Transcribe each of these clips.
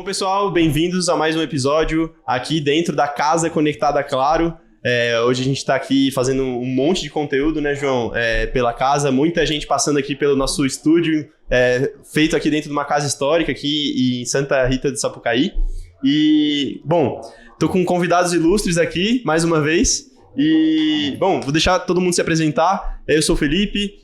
Bom, pessoal, bem-vindos a mais um episódio aqui dentro da Casa Conectada Claro. Hoje a gente está aqui fazendo um monte de conteúdo, né, João? Pela casa, muita gente passando aqui pelo nosso estúdio, feito aqui dentro de uma casa histórica aqui em Santa Rita de Sapucaí. E, bom, tô com convidados ilustres aqui, mais uma vez. E, bom, vou deixar todo mundo se apresentar. Eu sou o Felipe,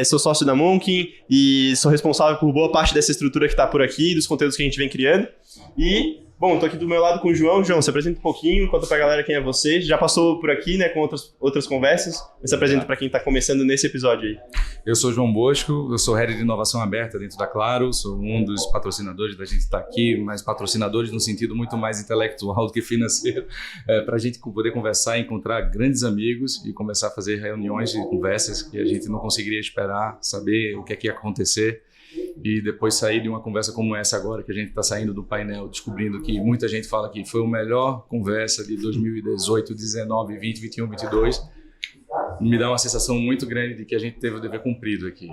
sou sócio da Monkin e sou responsável por boa parte dessa estrutura que está por aqui, dos conteúdos que a gente vem criando. E, bom, tô aqui do meu lado com o João. João, se apresenta um pouquinho, conta pra galera quem é você. Já passou por aqui, né, com outras conversas, mas se apresenta para quem tá começando nesse episódio aí. Eu sou João Bosco, eu sou Head de Inovação Aberta dentro da Claro, sou um dos patrocinadores da gente estar aqui, mas patrocinadores no sentido muito mais intelectual do que financeiro, para a gente poder conversar, encontrar grandes amigos e começar a fazer reuniões e conversas que a gente não conseguiria esperar, saber o que é que ia acontecer. E depois sair de uma conversa como essa agora, que a gente está saindo do painel, descobrindo que muita gente fala que foi a melhor conversa de 2018, 19, 20, 21, 22, me dá uma sensação muito grande de que a gente teve o dever cumprido aqui.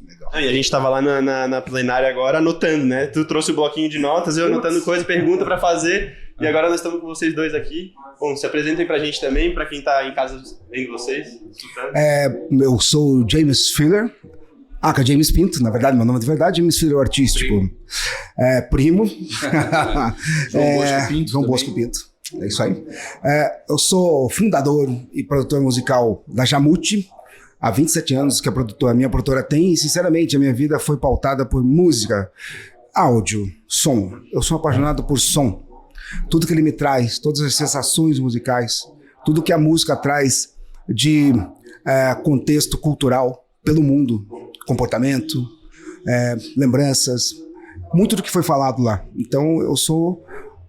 Legal. E a gente estava lá na plenária agora anotando, né? Tu trouxe o bloquinho de notas, eu anotando coisa, pergunta para fazer, e agora nós estamos com vocês dois aqui. Bom, se apresentem pra gente também, para quem está em casa vendo vocês. Eu sou o James Filler. Que é James Pinto, na verdade, meu nome de verdade, James Filler artístico. Primo. João Bosco Pinto. João Bosco Pinto, é isso aí. Eu sou fundador e produtor musical da Jamute, há 27 anos que a minha produtora tem, e sinceramente a minha vida foi pautada por música, áudio, som. Eu sou apaixonado por som. Tudo que ele me traz, todas as sensações musicais, tudo que a música traz de contexto cultural pelo mundo. Comportamento, lembranças, muito do que foi falado lá. Então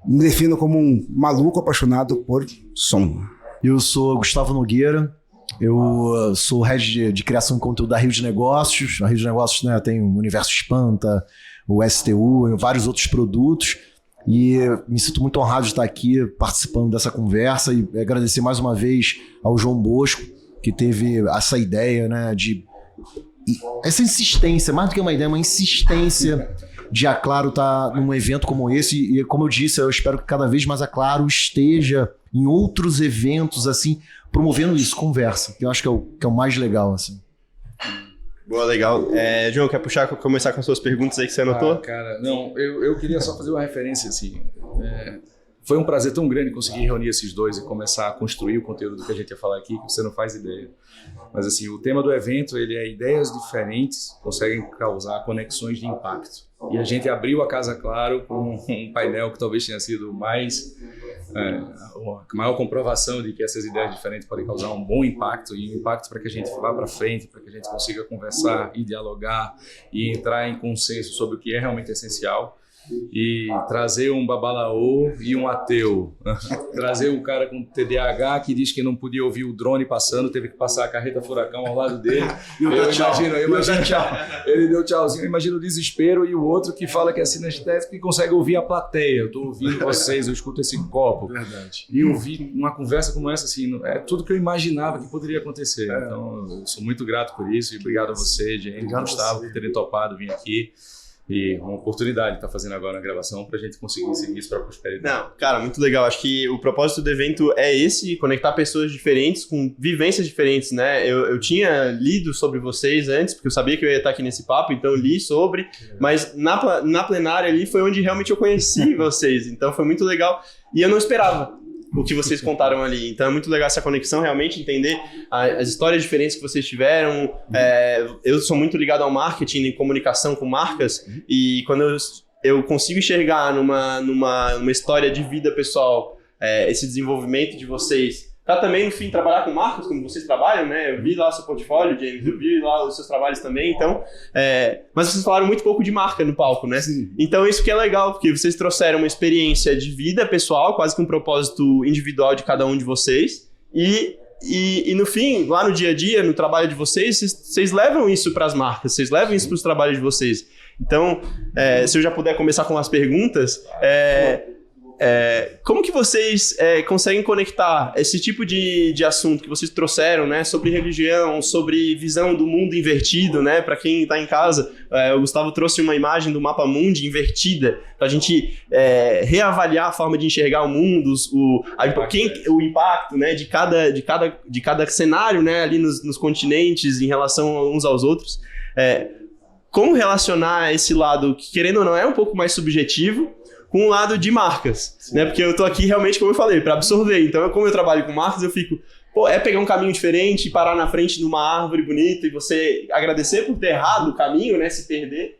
me defino como um maluco apaixonado por som. Eu sou Gustavo Nogueira, eu sou head de criação de conteúdo da Rio de Negócios. A Rio de Negócios, né, tem o Universo Espanta, o STU e vários outros produtos. E me sinto muito honrado de estar aqui participando dessa conversa e agradecer mais uma vez ao João Bosco, que teve essa ideia, né, de essa insistência, mais do que uma ideia, uma insistência de a Claro estar num evento como esse. E como eu disse, eu espero que cada vez mais a Claro esteja em outros eventos, assim, promovendo isso, conversa, que eu acho que é o mais legal, assim. Boa, legal. João, quer começar com as suas perguntas aí que você anotou? Cara, não, eu queria só fazer uma referência, assim. Foi um prazer tão grande conseguir reunir esses dois e começar a construir o conteúdo do que a gente ia falar aqui, que você não faz ideia. Mas assim, o tema do evento, ele é ideias diferentes conseguem causar conexões de impacto. E a gente abriu a Casa Claro com um painel que talvez tenha sido a maior comprovação de que essas ideias diferentes podem causar um bom impacto, e um impacto para que a gente vá para frente, para que a gente consiga conversar e dialogar e entrar em consenso sobre o que é realmente essencial. E trazer um babalaô e um ateu, trazer um cara com TDAH que diz que não podia ouvir o drone passando, teve que passar a carreta furacão ao lado dele. Eu imagino tchau. Ele deu tchauzinho, eu imagino o desespero, e o outro que fala que é sinestésico e consegue ouvir a plateia. Eu estou ouvindo vocês, eu escuto esse copo. Verdade. E ouvir uma conversa como essa, assim, é tudo que eu imaginava que poderia acontecer. Então, eu sou muito grato por isso, e obrigado a você, James e Gustavo, por terem topado vir aqui. E uma oportunidade de estar fazendo agora a gravação para a gente conseguir seguir isso para a prosperidade. Não, cara, muito legal. Acho que o propósito do evento é esse, conectar pessoas diferentes com vivências diferentes, né? Eu tinha lido sobre vocês antes, porque eu sabia que eu ia estar aqui nesse papo, então eu li sobre, mas na plenária ali foi onde realmente eu conheci vocês, então foi muito legal e eu não esperava o que vocês contaram ali. Então é muito legal essa conexão, realmente entender as histórias diferentes que vocês tiveram. Eu sou muito ligado ao marketing e comunicação com marcas, e quando eu consigo enxergar numa história de vida pessoal esse desenvolvimento de vocês, para também, no fim, trabalhar com marcas como vocês trabalham, né? Eu vi lá o seu portfólio, James, eu vi lá os seus trabalhos também, então... Mas vocês falaram muito pouco de marca no palco, né? Sim. Então isso que é legal, porque vocês trouxeram uma experiência de vida pessoal, quase que um propósito individual de cada um de vocês, e no fim, lá no dia a dia, no trabalho de vocês levam isso para as marcas, vocês levam isso para os trabalhos de vocês. Então, se eu já puder começar com as perguntas... Como que vocês conseguem conectar esse tipo de assunto que vocês trouxeram, né, sobre religião, sobre visão do mundo invertido, né, para quem está em casa, o Gustavo trouxe uma imagem do mapa mundi invertida, para a gente reavaliar a forma de enxergar o mundo, o impacto, né, de cada cenário, né, ali nos continentes em relação uns aos outros. Como relacionar esse lado, que querendo ou não é um pouco mais subjetivo, com o lado de marcas, né? Porque eu tô aqui realmente, como eu falei, para absorver. Então, como eu trabalho com marcas, eu fico, pegar um caminho diferente, parar na frente de uma árvore bonita e você agradecer por ter errado o caminho, né? Se perder.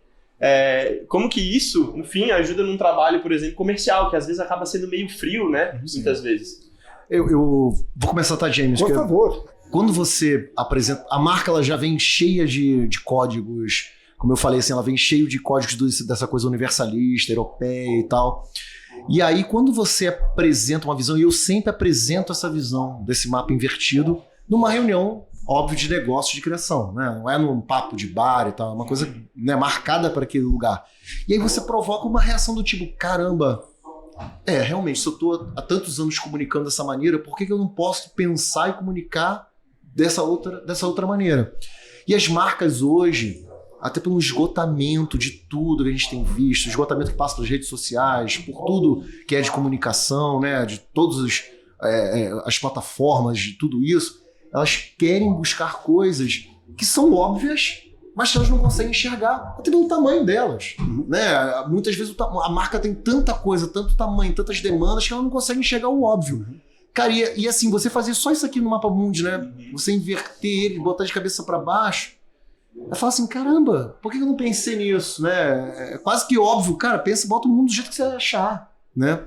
Como que isso, enfim, ajuda num trabalho, por exemplo, comercial, que às vezes acaba sendo meio frio, né? Sim. Muitas vezes. Eu vou começar, tá, James? Por favor. Quando você apresenta... A marca, ela já vem cheia de códigos. Como eu falei, assim, ela vem cheio de códigos dessa coisa universalista, europeia e tal. E aí, quando você apresenta uma visão, e eu sempre apresento essa visão desse mapa invertido numa reunião, óbvio, de negócio de criação, né? Não é num papo de bar e tal, é uma coisa, né, marcada para aquele lugar. E aí você provoca uma reação do tipo, caramba, realmente, se eu estou há tantos anos comunicando dessa maneira, por que eu não posso pensar e comunicar dessa outra maneira? E as marcas hoje... até pelo esgotamento de tudo que a gente tem visto, esgotamento que passa pelas redes sociais, por tudo que é de comunicação, né, de todas as plataformas, de tudo isso, elas querem buscar coisas que são óbvias, mas que elas não conseguem enxergar, até pelo tamanho delas. Né? Muitas vezes a marca tem tanta coisa, tanto tamanho, tantas demandas, que ela não consegue enxergar o óbvio. Cara, e assim, você fazer só isso aqui no Mapa Mundi, né? Você inverter ele, botar de cabeça para baixo, eu falo assim, caramba, por que eu não pensei nisso, né? É quase que óbvio, cara, pensa, bota o mundo do jeito que você achar, né?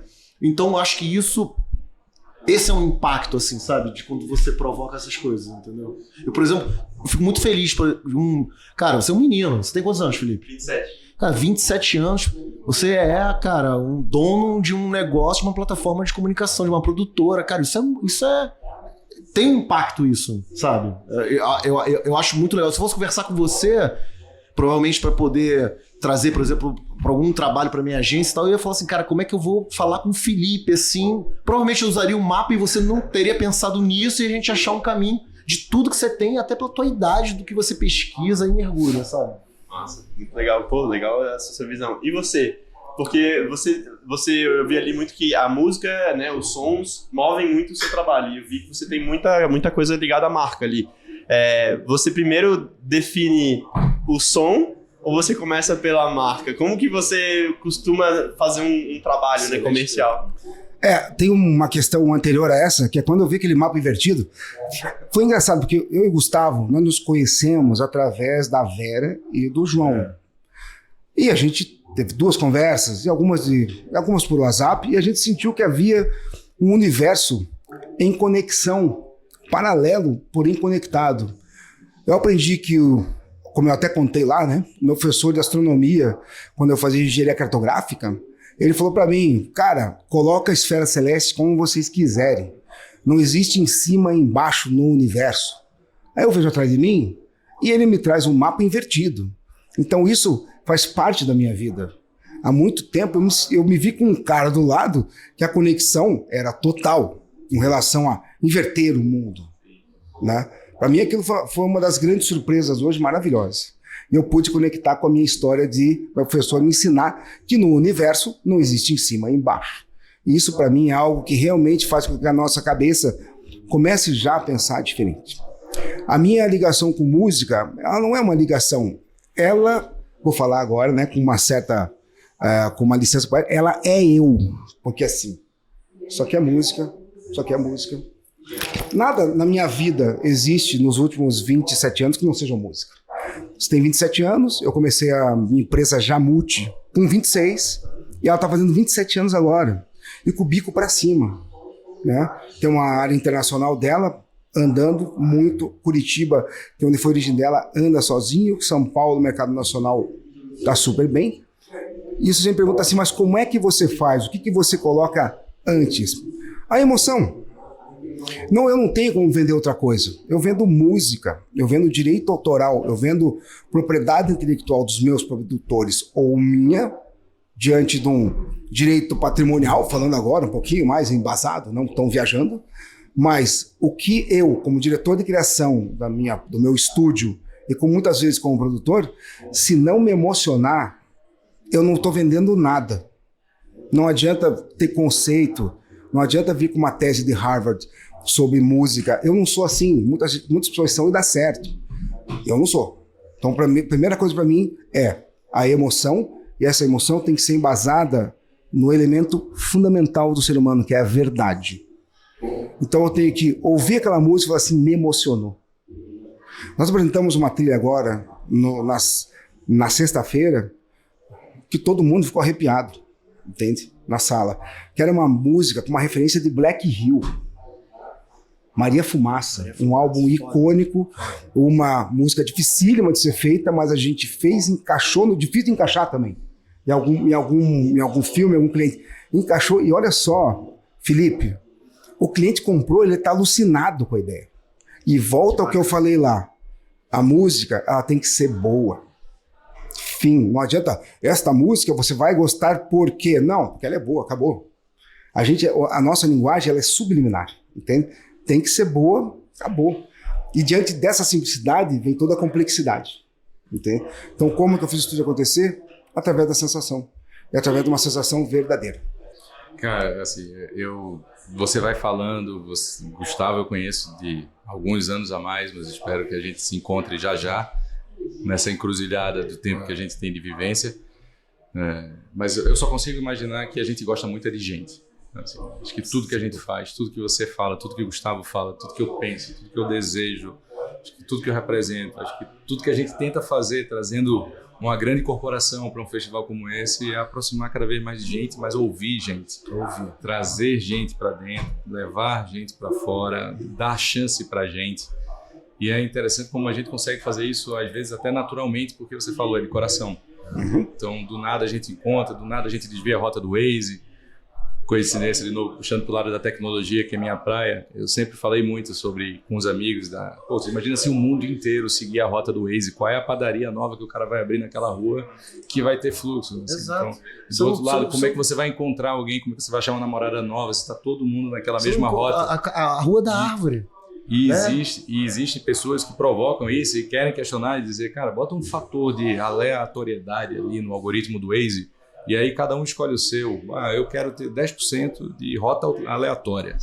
Então, eu acho que esse é um impacto, assim, sabe? De quando você provoca essas coisas, entendeu? Eu, por exemplo, fico muito feliz cara, você é um menino, você tem quantos anos, Felipe? 27. Cara, 27 anos, você cara, um dono de um negócio, de uma plataforma de comunicação, de uma produtora, cara, isso é tem um impacto isso, sabe? Eu acho muito legal. Se eu fosse conversar com você, provavelmente para poder trazer, por exemplo, para algum trabalho para minha agência e tal, eu ia falar assim, cara, como é que eu vou falar com o Felipe, assim? Provavelmente eu usaria um mapa e você não teria pensado nisso e a gente achar um caminho de tudo que você tem, até pela tua idade, do que você pesquisa e mergulha, sabe? Nossa, muito legal. Legal essa sua visão. E você? Porque eu vi ali muito que a música, né, os sons movem muito o seu trabalho. E eu vi que você tem muita coisa ligada à marca ali. Você primeiro define o som ou você começa pela marca? Como que você costuma fazer um trabalho, né, comercial? Tem uma questão anterior a essa, que é quando eu vi aquele mapa invertido. Foi engraçado, porque eu e o Gustavo, nós nos conhecemos através da Vera e do João. E a gente teve 2 conversas, e algumas por WhatsApp, e a gente sentiu que havia um universo em conexão, paralelo, porém conectado. Eu aprendi que, como eu até contei lá, né, meu professor de astronomia, quando eu fazia engenharia cartográfica, ele falou para mim, cara, coloca a esfera celeste como vocês quiserem. Não existe em cima e embaixo no universo. Aí eu vejo atrás de mim, e ele me traz um mapa invertido. Então isso faz parte da minha vida. Há muito tempo eu me vi com um cara do lado que a conexão era total em relação a inverter o mundo, né? Para mim aquilo foi uma das grandes surpresas hoje, maravilhosas. E eu pude conectar com a minha história de meu professor me ensinar que no universo não existe em cima e embaixo. E isso para mim é algo que realmente faz com que a nossa cabeça comece já a pensar diferente. A minha ligação com música, ela não é uma ligação, vou falar agora, né, com uma certa, com uma licença poética, ela é eu, porque assim, só que é música. Nada na minha vida existe nos últimos 27 anos que não seja música. Você tem 27 anos, eu comecei a minha empresa Jamute com 26, e ela está fazendo 27 anos agora, e com o bico para cima, né? Tem uma área internacional dela, andando muito. Curitiba, que é onde foi a origem dela, anda sozinho. São Paulo, mercado nacional, tá super bem. E você sempre pergunta assim, mas como é que você faz? O que você coloca antes? A emoção. Não, eu não tenho como vender outra coisa. Eu vendo música, eu vendo direito autoral, eu vendo propriedade intelectual dos meus produtores ou minha, diante de um direito patrimonial, falando agora um pouquinho mais embasado, não tão viajando, mas o que eu, como diretor de criação do meu estúdio e com muitas vezes como produtor, se não me emocionar, eu não estou vendendo nada. Não adianta ter conceito, não adianta vir com uma tese de Harvard sobre música. Eu não sou assim, muitas pessoas são e dá certo. Eu não sou. Então, a primeira coisa para mim é a emoção, e essa emoção tem que ser embasada no elemento fundamental do ser humano, que é a verdade. Então eu tenho que ouvir aquela música e falar assim, me emocionou. Nós apresentamos uma trilha agora, na sexta-feira, que todo mundo ficou arrepiado, entende? Na sala. Que era uma música com uma referência de Black Hill. Maria Fumaça, um álbum icônico, uma música dificílima de ser feita, mas a gente fez, encaixou, difícil de encaixar também. Em algum filme, algum cliente. Encaixou, e olha só, Felipe, o cliente comprou, ele está alucinado com a ideia. E volta ao que eu falei lá, a música, ela tem que ser boa. Fim, não adianta, esta música você vai gostar por quê? Não, porque ela é boa, acabou. A nossa linguagem, ela é subliminar, entende? Tem que ser boa, acabou. E diante dessa simplicidade vem toda a complexidade, entende? Então como que eu fiz isso tudo acontecer? Através da sensação. E através de uma sensação verdadeira. Cara, assim, você vai falando, Gustavo eu conheço de alguns anos a mais, mas espero que a gente se encontre já nessa encruzilhada do tempo que a gente tem de vivência. Mas eu só consigo imaginar que a gente gosta muito de gente. Assim, acho que tudo que a gente faz, tudo que você fala, tudo que o Gustavo fala, tudo que eu penso, tudo que eu desejo, acho que tudo que eu represento, acho que tudo que a gente tenta fazer trazendo uma grande corporação para um festival como esse é aproximar cada vez mais de gente, mas ouvir gente, trazer gente para dentro, levar gente para fora, dar chance para gente. E é interessante como a gente consegue fazer isso, às vezes até naturalmente, porque você falou, é de coração. Então, do nada a gente encontra, do nada a gente desvia a rota do Waze. Coincidência, de novo, puxando para o lado da tecnologia, que é minha praia, eu sempre falei muito com os amigos você imagina se o mundo inteiro seguir a rota do Waze, qual é a padaria nova que o cara vai abrir naquela rua que vai ter fluxo? Assim. Exato. Então, do outro lado, como é que você vai encontrar alguém, como é que você vai achar uma namorada nova, se está todo mundo naquela mesma rota? A rua da árvore. E existem pessoas que provocam isso e querem questionar e dizer, cara, bota um fator de aleatoriedade ali no algoritmo do Waze, e aí cada um escolhe o seu. Eu quero ter 10% de rota aleatória.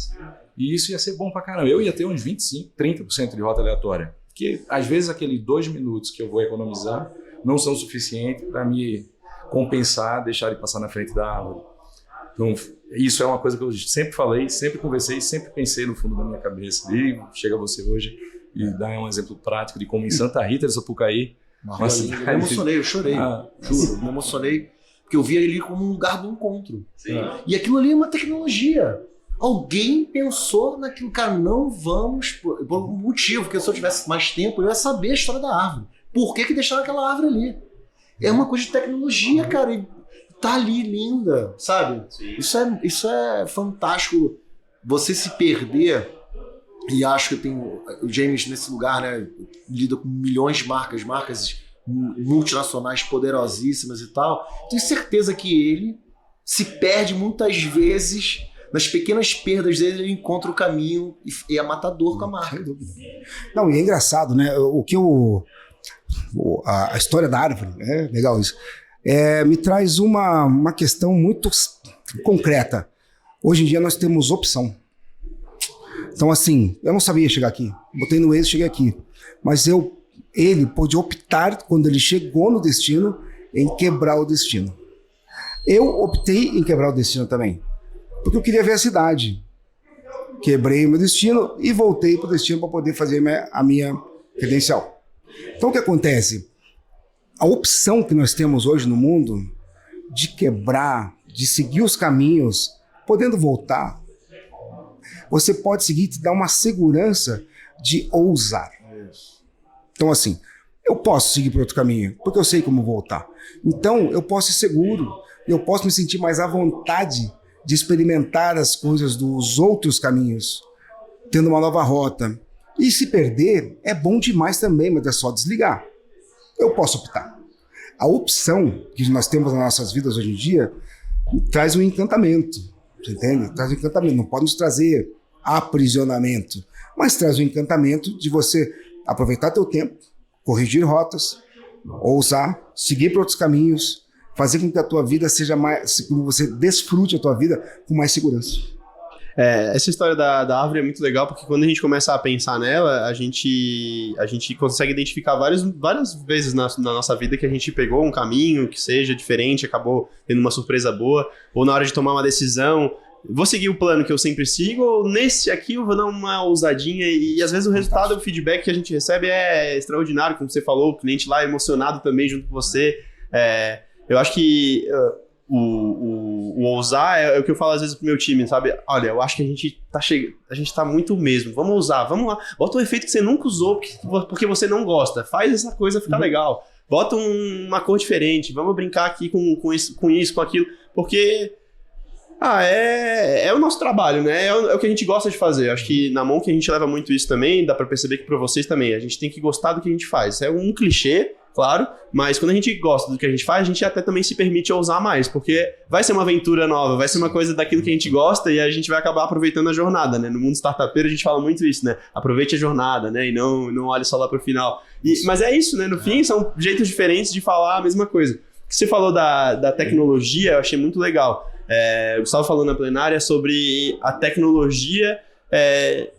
E isso ia ser bom pra caramba. Eu ia ter uns 25%, 30% de rota aleatória. Porque às vezes aqueles 2 minutos que eu vou economizar não são suficientes para me compensar, deixar de passar na frente da árvore. Então isso é uma coisa que eu sempre falei, sempre conversei, sempre pensei no fundo da minha cabeça. E chega você hoje e dá um exemplo prático de como em Santa Rita de Sapucaí. Eu me emocionei, eu chorei. Juro, me emocionei. Porque eu via ele como um lugar do encontro. Sim. E aquilo ali é uma tecnologia. Alguém pensou naquilo, cara, não vamos, por um motivo, porque se eu tivesse mais tempo, eu ia saber a história da árvore. Por que deixaram aquela árvore ali? É uma coisa de tecnologia, cara, e tá ali linda, sabe? Isso é fantástico. Você se perder, e acho que tem o James nesse lugar, né, lida com milhões de marcas multinacionais poderosíssimas e tal. Tenho certeza que ele se perde muitas vezes. Nas pequenas perdas dele, ele encontra o caminho e é matador com a marca. Não, e é engraçado, né? A história da árvore, é legal isso, me traz uma questão muito concreta. Hoje em dia nós temos opção. Então, assim, eu não sabia chegar aqui. Botei no Waze e cheguei aqui. Mas ele pôde optar, quando ele chegou no destino, em quebrar o destino. Eu optei em quebrar o destino também, porque eu queria ver a cidade. Quebrei o meu destino e voltei para o destino para poder fazer a minha credencial. Então o que acontece? A opção que nós temos hoje no mundo de quebrar, de seguir os caminhos, podendo voltar, você pode seguir e te dar uma segurança de ousar. Então assim, eu posso seguir por outro caminho, porque eu sei como voltar. Então eu posso ser seguro, eu posso me sentir mais à vontade de experimentar as coisas dos outros caminhos, tendo uma nova rota. E se perder, é bom demais também, mas é só desligar. Eu posso optar. A opção que nós temos nas nossas vidas hoje em dia traz um encantamento, você entende? Traz um encantamento, não pode nos trazer aprisionamento, mas traz o encantamento de você aproveitar teu tempo, corrigir rotas, ousar, seguir por outros caminhos, fazer com que a tua vida seja mais, que você desfrute a tua vida com mais segurança. Essa história da árvore é muito legal, porque quando a gente começa a pensar nela, a gente consegue identificar várias vezes na nossa vida que a gente pegou um caminho que seja diferente, acabou tendo uma surpresa boa, ou na hora de tomar uma decisão, vou seguir o plano que eu sempre sigo, ou nesse aqui eu vou dar uma ousadinha, e às vezes o resultado, o feedback que a gente recebe é extraordinário, como você falou, o cliente lá é emocionado também junto com você. Eu acho que o ousar é o que eu falo às vezes pro meu time, sabe? Olha, eu acho que a gente tá muito mesmo, vamos ousar, vamos lá, bota um efeito que você nunca usou porque você não gosta, faz essa coisa ficar legal, bota uma cor diferente, vamos brincar aqui com isso, com aquilo, porque é o nosso trabalho, né? É o que a gente gosta de fazer. Acho que na mão que a gente leva muito isso também, dá pra perceber que pra vocês também, a gente tem que gostar do que a gente faz. É um clichê, claro, mas quando a gente gosta do que a gente faz, a gente até também se permite ousar mais, porque vai ser uma aventura nova, vai ser uma coisa daquilo que a gente gosta e a gente vai acabar aproveitando a jornada, né? No mundo startupeiro a gente fala muito isso, né? Aproveite a jornada, né? E não olhe só lá pro final. Mas é isso, né? No fim, são jeitos diferentes de falar a mesma coisa. O que você falou da tecnologia, eu achei muito legal. O Gustavo falou na plenária sobre a tecnologia,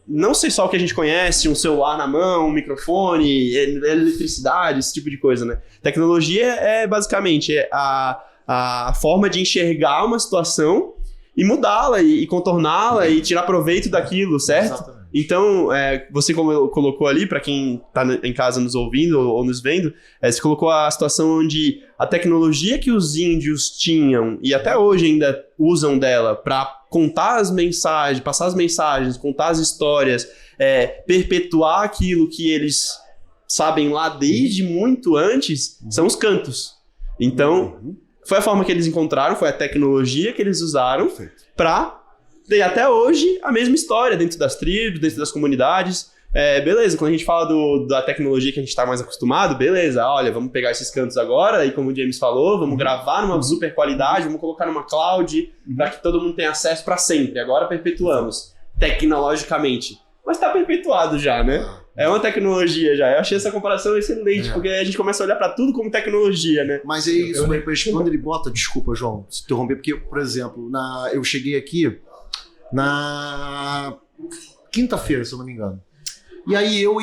não sei só o que a gente conhece, um celular na mão, um microfone, eletricidade, esse tipo de coisa, né? Tecnologia é basicamente a forma de enxergar uma situação e mudá-la e contorná-la e tirar proveito daquilo, certo? Exatamente. Então, você colocou ali, para quem está em casa nos ouvindo ou nos vendo, você colocou a situação onde a tecnologia que os índios tinham e até hoje ainda usam dela para contar as mensagens, passar as mensagens, contar as histórias, perpetuar aquilo que eles sabem lá desde muito antes, são os cantos. Então, foi a forma que eles encontraram, foi a tecnologia que eles usaram para ter até hoje a mesma história dentro das tribos, dentro das comunidades. Beleza, quando a gente fala da tecnologia que a gente está mais acostumado, beleza, olha, vamos pegar esses cantos agora, e como o James falou, vamos gravar numa super qualidade, vamos colocar numa cloud, para que todo mundo tenha acesso para sempre. Agora perpetuamos, tecnologicamente. Mas está perpetuado já, né? É uma tecnologia já. Eu achei essa comparação excelente, porque a gente começa a olhar para tudo como tecnologia, né? Mas é isso, quando ele bota, desculpa, João, se interromper, porque, por exemplo, eu cheguei aqui na quinta-feira, se eu não me engano. E aí eu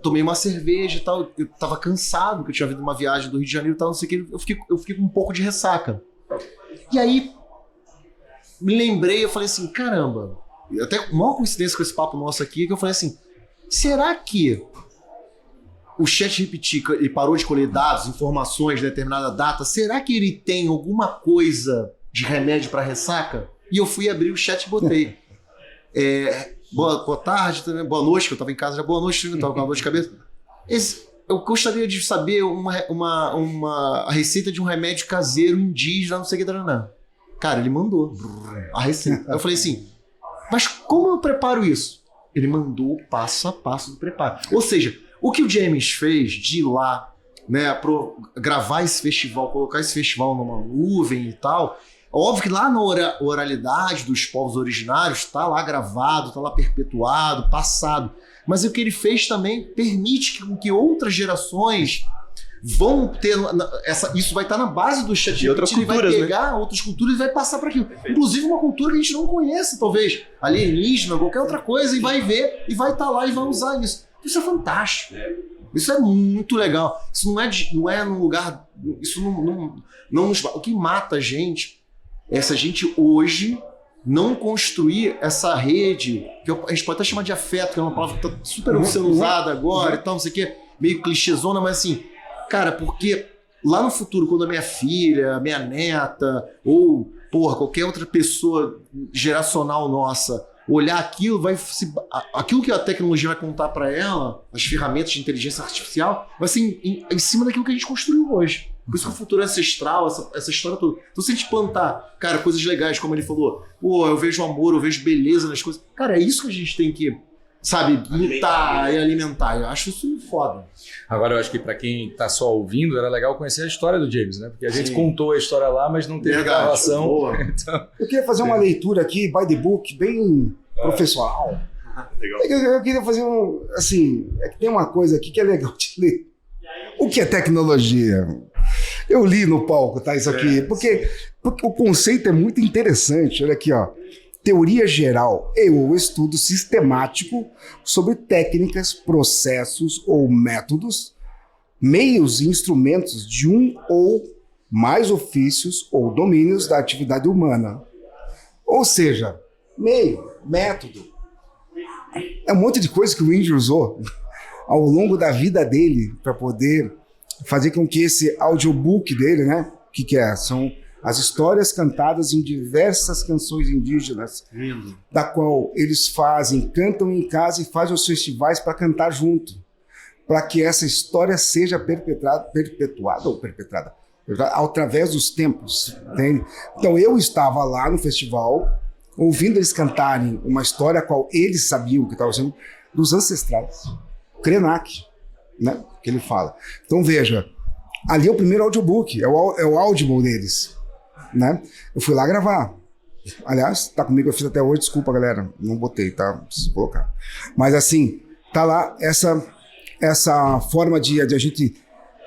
tomei uma cerveja e tal, eu tava cansado, porque eu tinha vindo uma viagem do Rio de Janeiro e tal, não sei o que, eu fiquei com um pouco de ressaca. E aí me lembrei, eu falei assim, caramba, até uma coincidência com esse papo nosso aqui, que eu falei assim, será que o ChatGPT, ele parou de colher dados, informações de determinada data, será que ele tem alguma coisa de remédio para ressaca? E eu fui abrir o chat e botei. Boa tarde, boa noite, que eu estava em casa já, boa noite, eu estava com uma dor de cabeça. Eu gostaria de saber a receita de um remédio caseiro indígena, não sei o que, cara, ele mandou a receita. Aí eu falei assim, mas como eu preparo isso? Ele mandou o passo a passo do preparo. Ou seja, o que o James fez de ir lá, né, gravar esse festival, colocar esse festival numa nuvem e tal, óbvio que lá na oralidade dos povos originários está lá gravado, está lá perpetuado, passado. Mas o que ele fez também permite que outras gerações vão ter... isso vai estar na base do chat. E outras culturas, ele vai pegar outras culturas e vai passar para aquilo. Perfeito. Inclusive uma cultura que a gente não conhece, talvez. Alienígena, qualquer outra coisa, e vai ver, e vai estar lá e vai usar isso. Isso é fantástico. Isso é muito legal. Isso não é num lugar... Isso não nos... O que mata a gente é se a gente hoje não construir essa rede, que a gente pode até chamar de afeto, que é uma palavra que está super sendo usada agora e tal, não sei o quê, meio clichêzona, mas assim, cara, porque lá no futuro, quando a minha filha, a minha neta, ou, qualquer outra pessoa geracional nossa olhar aquilo, aquilo que a tecnologia vai contar para ela, as ferramentas de inteligência artificial, vai ser em cima daquilo que a gente construiu hoje. Por isso que o futuro é ancestral, essa história toda. Então se a gente plantar, coisas legais, como ele falou, eu vejo amor, eu vejo beleza nas coisas. Cara, é isso que a gente tem que sabe, lutar e alimentar. Eu acho isso foda. Agora, eu acho que para quem tá só ouvindo, era legal conhecer a história do James, né? Porque a gente contou a história lá, mas não teve gravação. Então... Eu queria fazer uma leitura aqui, by the book, bem professoral. Legal. Eu queria fazer assim, é que tem uma coisa aqui que é legal de ler. O que é tecnologia? Eu li no palco, tá, isso aqui, porque o conceito é muito interessante. Olha aqui, ó. Teoria geral e ou estudo sistemático sobre técnicas, processos ou métodos, meios e instrumentos de um ou mais ofícios ou domínios da atividade humana. Ou seja, meio, método. É um monte de coisa que o índio usou ao longo da vida dele para poder fazer com que esse audiobook dele, né? O que é? São as histórias cantadas em diversas canções indígenas, da qual eles cantam em casa e fazem os festivais para cantar junto, para que essa história seja perpetuada através dos tempos, entende? Então eu estava lá no festival, ouvindo eles cantarem uma história a qual eles sabiam que estava sendo dos ancestrais, Krenak, né? Que ele fala. Então veja, ali é o primeiro audiobook, é o Audible deles. Né? Eu fui lá gravar. Aliás, tá comigo, eu fiz até hoje, desculpa galera, não botei, tá? Preciso colocar. Mas assim, tá lá essa forma de a gente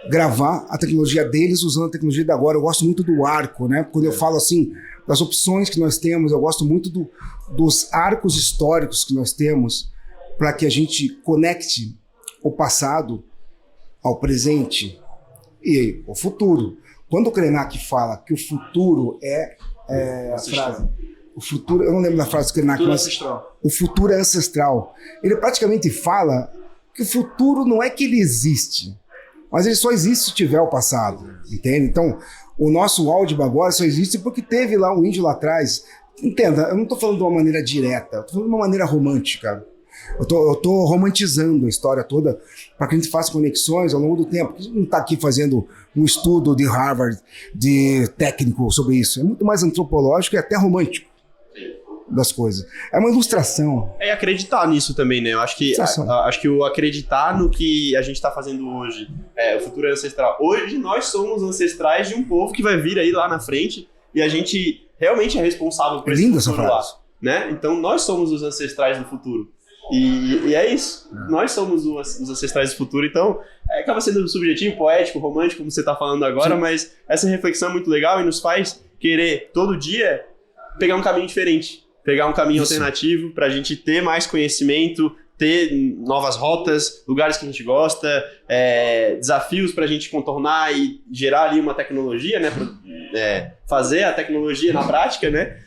gravar a tecnologia deles usando a tecnologia de agora. Eu gosto muito do arco, né? Quando eu falo assim, das opções que nós temos, eu gosto muito dos arcos históricos que nós temos para que a gente conecte o passado ao presente e ao futuro. Quando o Krenak fala que o futuro é a frase, o futuro, eu não lembro da frase do Krenak, mas o futuro é ancestral. Ele praticamente fala que o futuro não é que ele existe, mas ele só existe se tiver o passado, entende? Então, o nosso áudio agora só existe porque teve lá um índio lá atrás. Entenda, eu não estou falando de uma maneira direta, eu estou falando de uma maneira romântica. Eu tô romantizando a história toda para que a gente faça conexões ao longo do tempo. A gente não está aqui fazendo um estudo de Harvard, de técnico sobre isso. É muito mais antropológico e até romântico das coisas. É uma ilustração. É acreditar nisso também, né? Eu acho que, acho que o acreditar no que a gente está fazendo hoje, o futuro é ancestral. Hoje nós somos ancestrais de um povo que vai vir aí lá na frente e a gente realmente é responsável por esse futuro lá. Né? Então nós somos os ancestrais do futuro. E é isso. Nós somos os ancestrais do futuro. Então, acaba sendo subjetivo, poético, romântico, como você está falando agora, mas essa reflexão é muito legal e nos faz querer, todo dia, pegar um caminho diferente. Pegar um caminho alternativo para a gente ter mais conhecimento, ter novas rotas, lugares que a gente gosta, desafios para a gente contornar e gerar ali uma tecnologia, né? Fazer a tecnologia na prática, né?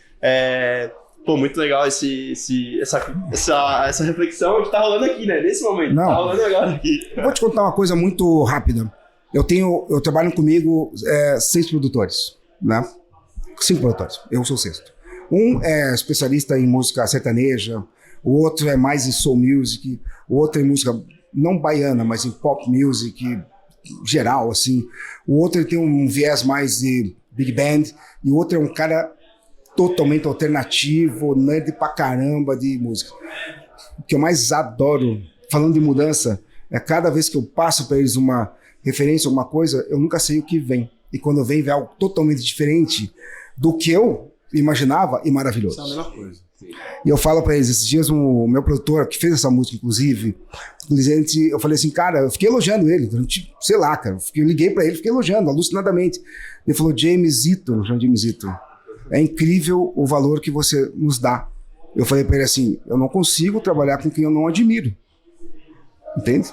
Pô, muito legal essa reflexão que tá rolando aqui, né? Nesse momento. Não. Tá rolando agora aqui. Eu vou te contar uma coisa muito rápida. Eu trabalho comigo 6 produtores, né? 5 produtores. Eu sou o 6º. Um é especialista em música sertaneja, o outro é mais em soul music, o outro em música não baiana, mas em pop music geral, assim. O outro ele tem um viés mais de big band, e o outro é um cara totalmente alternativo, nerd pra caramba de música. O que eu mais adoro, falando de mudança, é cada vez que eu passo para eles uma referência, alguma coisa, eu nunca sei o que vem. E quando vem algo totalmente diferente do que eu imaginava e maravilhoso. Isso é a melhor coisa. E eu falo para eles, esses dias o meu produtor, que fez essa música, inclusive, eu falei assim, cara, eu fiquei elogiando ele, durante, sei lá, cara, eu liguei para ele, fiquei elogiando, alucinadamente. Ele falou, James Ito, é incrível o valor que você nos dá. Eu falei para ele assim, eu não consigo trabalhar com quem eu não admiro. Entende?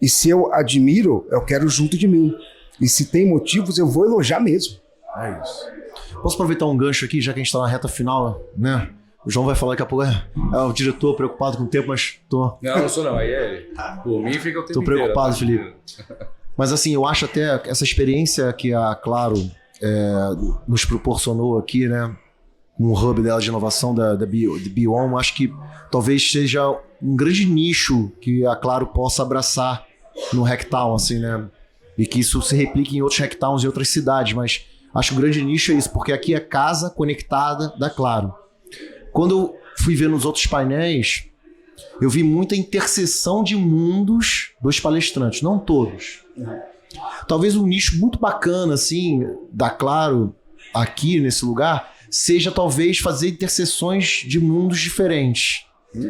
E se eu admiro, eu quero junto de mim. E se tem motivos, eu vou elogiar mesmo. É isso. Posso aproveitar um gancho aqui, já que a gente está na reta final, né? O João vai falar daqui a pouco, o diretor preocupado com o tempo, mas tô... Não sou não, aí é ele. Por mim fica o tempo Tô preocupado, inteiro, Felipe. Mas assim, eu acho até essa experiência que a Claro nos proporcionou aqui, né? Com o hub dela de inovação da Be-On, acho que talvez seja um grande nicho que a Claro possa abraçar no Hacktown, assim, né? E que isso se replique em outros Hacktowns e outras cidades, mas acho que o grande nicho é isso, porque aqui é casa conectada da Claro. Quando eu fui ver nos outros painéis, eu vi muita interseção de mundos dos palestrantes, não todos. Talvez um nicho muito bacana, assim, da Claro, aqui nesse lugar, seja talvez fazer interseções de mundos diferentes,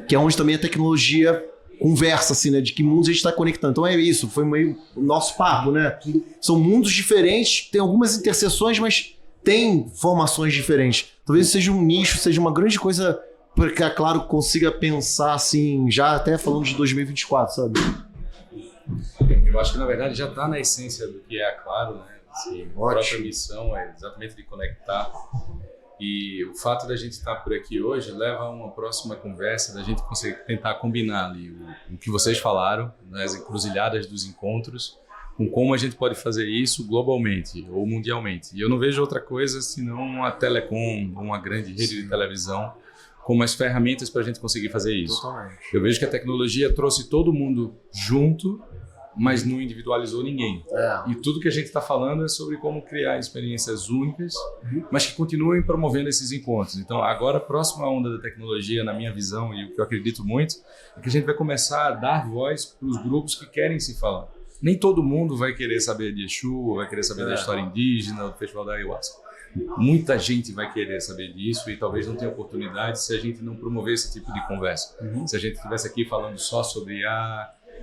que é onde também a tecnologia conversa, assim, né, de que mundos a gente está conectando. Então é isso, foi meio o nosso papo, né? São mundos diferentes, tem algumas interseções, mas tem formações diferentes. Talvez seja um nicho, seja uma grande coisa para que a Claro consiga pensar, assim, já até falando de 2024, sabe? Eu acho que, na verdade, já está na essência do que é a Claro, né? Assim, a própria missão é exatamente de conectar. E o fato da gente estar por aqui hoje leva a uma próxima conversa, da gente conseguir tentar combinar ali o que vocês falaram, né, as encruzilhadas dos encontros, com como a gente pode fazer isso globalmente ou mundialmente. E eu não vejo outra coisa senão uma telecom, uma grande rede de televisão, como as ferramentas para a gente conseguir fazer isso. Totalmente. Eu vejo que a tecnologia trouxe todo mundo junto, mas não individualizou ninguém. E tudo que a gente está falando é sobre como criar experiências únicas, mas que continuem promovendo esses encontros. Então, agora, a próxima onda da tecnologia, na minha visão, e o que eu acredito muito, é que a gente vai começar a dar voz para os grupos que querem se falar. Nem todo mundo vai querer saber de Exu, vai querer saber da história indígena, do Festival da Ayahuasca. Muita gente vai querer saber disso e talvez não tenha oportunidade se a gente não promover esse tipo de conversa. Se a gente estivesse aqui falando só sobre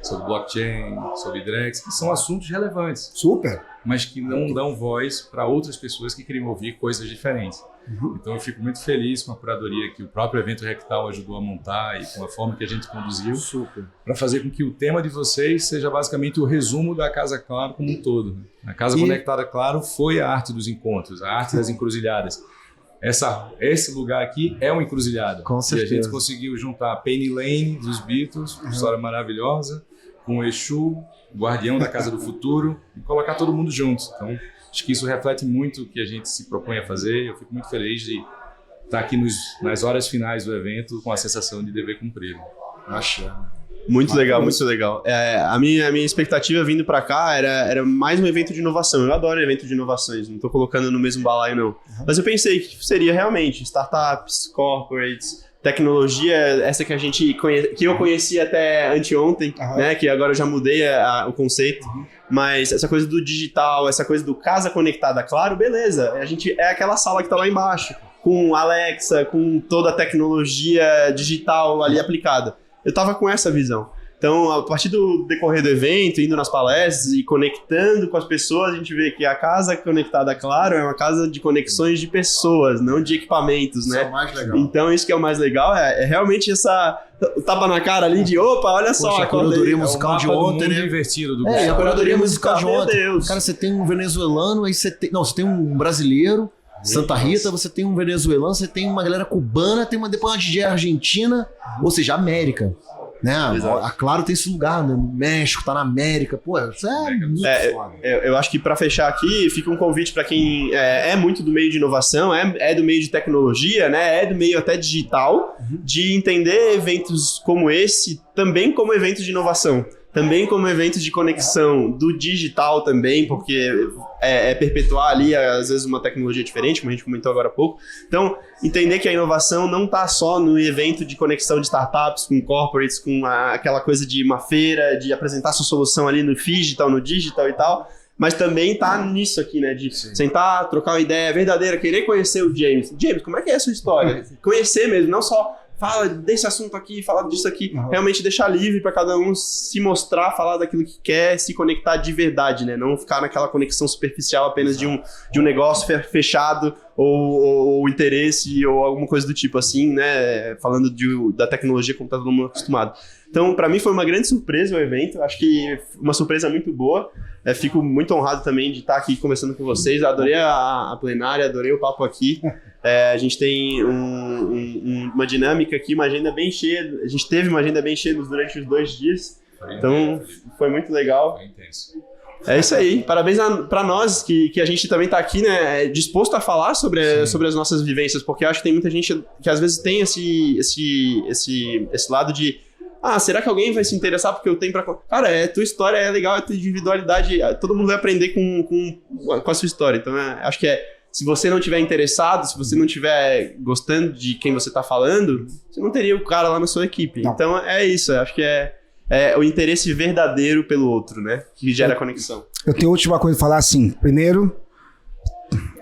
sobre blockchain, sobre Drex, que são assuntos relevantes. Super. Mas que não dão voz para outras pessoas que queriam ouvir coisas diferentes. Então eu fico muito feliz com a curadoria que o próprio evento Rectal ajudou a montar e com a forma que a gente conduziu para fazer com que o tema de vocês seja basicamente o resumo da Casa Claro como um todo. A Casa Conectada Claro foi a arte dos encontros, a arte das encruzilhadas. Esse lugar aqui é uma encruzilhada. Com certeza. E a gente conseguiu juntar a Penny Lane dos Beatles, uma história maravilhosa, com o Exu, o guardião da Casa do Futuro, e colocar todo mundo junto. Então, acho que isso reflete muito o que a gente se propõe a fazer. Eu fico muito feliz de estar aqui nas horas finais do evento com a sensação de dever cumprido. Muito legal, muito legal. A minha expectativa vindo pra cá era mais um evento de inovação. Eu adoro evento de inovações, não tô colocando no mesmo balaio, não. Mas eu pensei que seria realmente startups, corporates, tecnologia, essa que que eu conhecia até anteontem, né? Que agora eu já mudei o conceito. Mas essa coisa do digital, essa coisa do casa conectada, claro, beleza. É aquela sala que tá lá embaixo, com Alexa, com toda a tecnologia digital ali aplicada. Eu tava com essa visão. Então, a partir do decorrer do evento, indo nas palestras e conectando com as pessoas, a gente vê que a Casa Conectada, claro, é uma casa de conexões de pessoas, não de equipamentos, né? Isso é o mais legal. Então, isso que é o mais legal, é realmente o tapa na cara ali de, opa, olha só. Poxa, a curadoria musical de ontem, né? né? Invertido do a curadoria musical de meu ontem. Deus. Cara, você tem um venezuelano, aí você tem um brasileiro, Santa Rita, você tem um venezuelano, você tem uma galera cubana, depois uma DJ argentina, ou seja, América. Né? A Claro tem esse lugar, né? No México, tá na América, pô, isso é muito foda. Eu acho que para fechar aqui, fica um convite para quem é muito do meio de inovação, é do meio de tecnologia, né? É do meio até digital, de entender eventos como esse também como eventos de inovação. Também como eventos de conexão do digital também, porque perpetuar ali, às vezes, uma tecnologia diferente, como a gente comentou agora há pouco. Então, entender que a inovação não está só no evento de conexão de startups com corporates, com aquela coisa de uma feira, de apresentar sua solução ali no digital e tal, mas também está nisso aqui, né? De sentar, trocar uma ideia verdadeira, querer conhecer o James. James, como é que é a sua história? Conhecer mesmo, não só... Fala desse assunto aqui, fala disso aqui. Realmente deixar livre para cada um se mostrar, falar daquilo que quer, se conectar de verdade, né? Não ficar naquela conexão superficial apenas de um negócio fechado ou interesse ou alguma coisa do tipo assim, né? Falando da tecnologia como tá todo mundo acostumado. Então, para mim foi uma grande surpresa o evento. Acho que uma surpresa muito boa. Fico muito honrado também de estar aqui conversando com vocês. Adorei a plenária, adorei o papo aqui. A gente tem uma dinâmica aqui, uma agenda bem cheia. A gente teve uma agenda bem cheia durante os 2 dias. Então, foi muito legal. Foi intenso. É isso aí. Parabéns para nós que a gente também está aqui, né, disposto a falar sobre as nossas vivências, porque eu acho que tem muita gente que às vezes tem esse lado de será que alguém vai se interessar porque eu tenho pra... Cara, tua história é legal, é tua individualidade, todo mundo vai aprender com a sua história. Então, acho que se você não tiver interessado, se você não tiver gostando de quem você tá falando, você não teria o cara lá na sua equipe. Não. Então é isso, eu acho que é o interesse verdadeiro pelo outro, né? Que gera conexão. Eu tenho a última coisa a falar assim. Primeiro,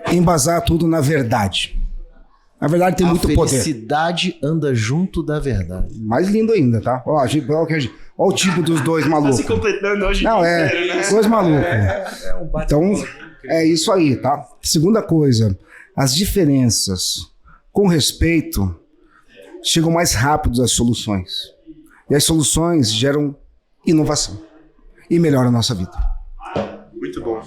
embasar tudo na verdade. Na verdade tem muito A poder. felicidade anda junto da verdade. Mais lindo ainda, tá? Ó, o tipo dos dois Tá malucos. se completando hoje Não, inteiro, né? dois malucos. Um bate Então, é isso aí, tá? Segunda coisa, as diferenças com respeito chegam mais rápido às soluções. E as soluções geram inovação e melhoram a nossa vida. Muito bom.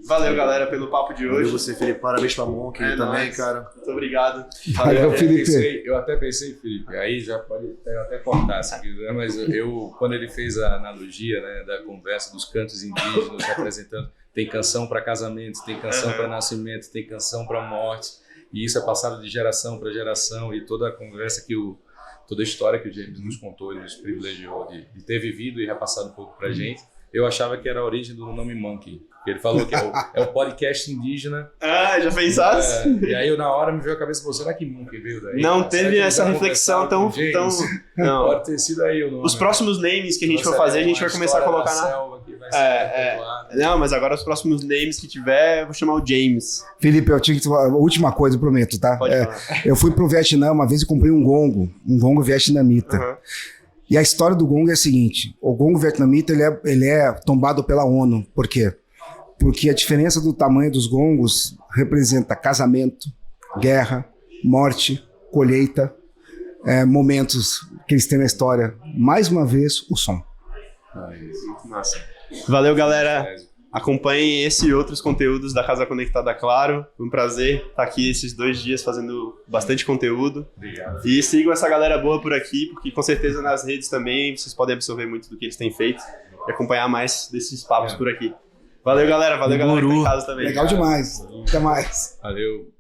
Valeu, galera, pelo papo de Valeu hoje. você, Felipe. Parabéns pra Monk também, nóis. cara. Muito obrigado. Valeu, Felipe. Eu até pensei, Felipe, aí já pode até cortar se quiser, mas quando ele fez a analogia, né, da conversa dos cantos indígenas representando, tem canção para casamento, tem canção para nascimento, tem canção para morte, e isso é passado de geração para geração, e toda a conversa toda a história que o James nos contou, ele nos privilegiou de ter vivido e repassado um pouco pra gente. Eu achava que era a origem do nome Monkey. Ele falou que é o podcast indígena. Ah, já pensasse? E aí na hora me veio a cabeça, será que Monkey veio daí? Não Será teve que eles essa já reflexão tão... conversaram com o James? Não. Pode ter sido aí o nome. Os próximos names que a gente for fazer, a gente vai começar a colocar na... Não, mas agora os próximos names que tiver, eu vou chamar o James. Felipe, eu tinha que falar a última coisa, eu prometo, tá? Pode falar. Eu fui pro Vietnã uma vez e comprei um gongo vietnamita. Uhum. E a história do gongo é a seguinte: o gongo vietnamita ele é tombado pela ONU. Por quê? Porque a diferença do tamanho dos gongos representa casamento, guerra, morte, colheita, momentos que eles têm na história. Mais uma vez, o som. Muito massa. Valeu, galera. Acompanhem esse e outros conteúdos da Casa Conectada Claro. Foi um prazer estar aqui esses 2 dias fazendo bastante conteúdo. Obrigado. E sigam essa galera boa por aqui, porque com certeza nas redes também vocês podem absorver muito do que eles têm feito e acompanhar mais desses papos por aqui. Valeu, galera. Valeu, galera que tá em casa também. Legal demais. Até mais. Valeu.